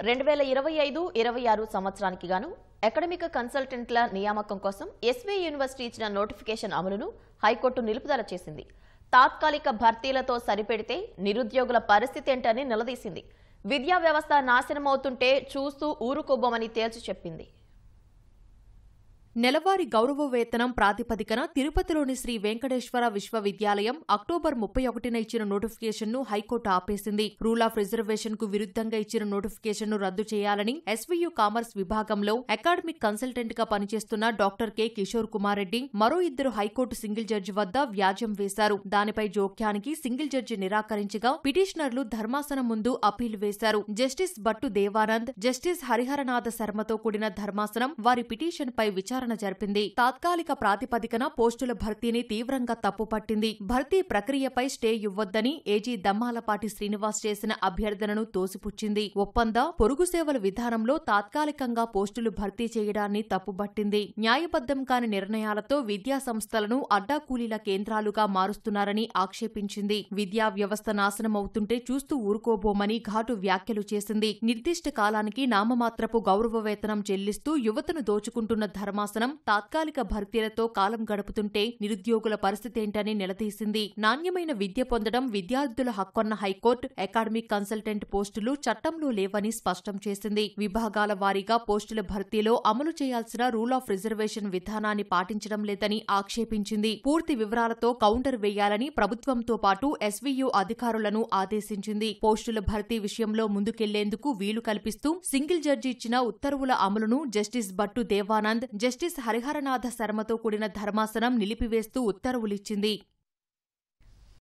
2025-26 సంవత్సరానికి గాను అకాడమిక్ కన్సల్టెంట్ల నియామకం కోసం ఎస్వీ యూనివర్సిటీ ఇచ్చిన నోటిఫికేషన్ అమలును హైకోర్టు నిలుపుదల చేసింది. తాత్కాలిక భర్తీలతో సరిపెడితే నిరుద్యోగుల పరిస్థితి ఏంటని నిలదీసింది. విద్యా వ్యవస్థ నాశనమవుతుంటే చూస్తూ ఊరుకోబోమని తేల్చి చెప్పింది. నెలవారీ గౌరవ వేతనం ప్రాతిపదికన తిరుపతిలోని శ్రీ వెంకటేశ్వర విశ్వవిద్యాలయం అక్టోబర్ 31న ఇచ్చిన నోటిఫికేషన్ను హైకోర్టు ఆపేసింది. రూల్ ఆఫ్ రిజర్వేషన్ కు విరుద్ధంగా ఇచ్చిన నోటిఫికేషన్ను రద్దు చేయాలని ఎస్వీయూ కామర్స్ విభాగంలో అకాడమిక్ కన్సల్టెంట్ గా పనిచేస్తున్న డాక్టర్ కె కిషోర్ కుమార్ రెడ్డి మరో ఇద్దరు హైకోర్టు సింగిల్ జడ్జి వద్ద వ్యాజ్యం వేశారు. దానిపై జోక్యానికి సింగిల్ జడ్జి నిరాకరించగా పిటిషనర్లు ధర్మాసనం ముందు అప్పీలు వేశారు. జస్టిస్ భట్టు దేవానంద్, జస్టిస్ హరిహరనాథ శర్మతో కూడిన ధర్మాసనం వారి పిటిషన్ పై విచారణ జరిపింది. తాత్కాలిక ప్రాతిపదికన పోస్టుల భర్తీని తీవ్రంగా తప్పుపట్టింది. భర్తీ ప్రక్రియపై స్టే ఇవ్వొద్దని ఏజీ దమ్మాలపాటి శ్రీనివాస్ చేసిన అభ్యర్థనను తోసిపుచ్చింది. ఒప్పంద పొరుగు సేవల విధానంలో తాత్కాలికంగా పోస్టులు భర్తీ చేయడాన్ని తప్పుబట్టింది. న్యాయబద్ధం కాని నిర్ణయాలతో విద్యా సంస్థలను అడ్డాకూలీల కేంద్రాలుగా మారుస్తున్నారని ఆక్షేపించింది. విద్యా వ్యవస్థ నాశనమవుతుంటే చూస్తూ ఊరుకోబోమని ఘాటు వ్యాఖ్యలు చేసింది. నిర్దిష్ట కాలానికి నామమాత్రపు గౌరవ వేతనం చెల్లిస్తూ యువతను దోచుకుంటున్న ధర్మాసనం తాత్కాలిక భర్తీలతో కాలం గడుపుతుంటే నిరుద్యోగుల పరిస్థితేంటని నిలదీసింది. నాణ్యమైన విద్య పొందడం విద్యార్థుల హక్కన్న హైకోర్టు అకాడమిక్ కన్సల్టెంట్ పోస్టులు చట్టంలో లేవని స్పష్టం చేసింది. విభాగాల వారీగా పోస్టుల భర్తీలో అమలు చేయాల్సిన రూల్ ఆఫ్ రిజర్వేషన్ విధానాన్ని పాటించడం లేదని ఆక్షేపించింది. పూర్తి వివరాలతో కౌంటర్ వేయాలని ప్రభుత్వంతో పాటు ఎస్వీయూ అధికారులను ఆదేశించింది. పోస్టుల భర్తీ విషయంలో ముందుకెళ్లేందుకు వీలు కల్పిస్తూ సింగిల్ జడ్జి ఇచ్చిన ఉత్తర్వుల అమలును జస్టిస్ భట్టు దేవానంద్, జస్టిస్ హరిహరనాథ శర్మతో కూడిన ధర్మాసనం నిలిపివేస్తూ ఉత్తర్వులిచ్చింది.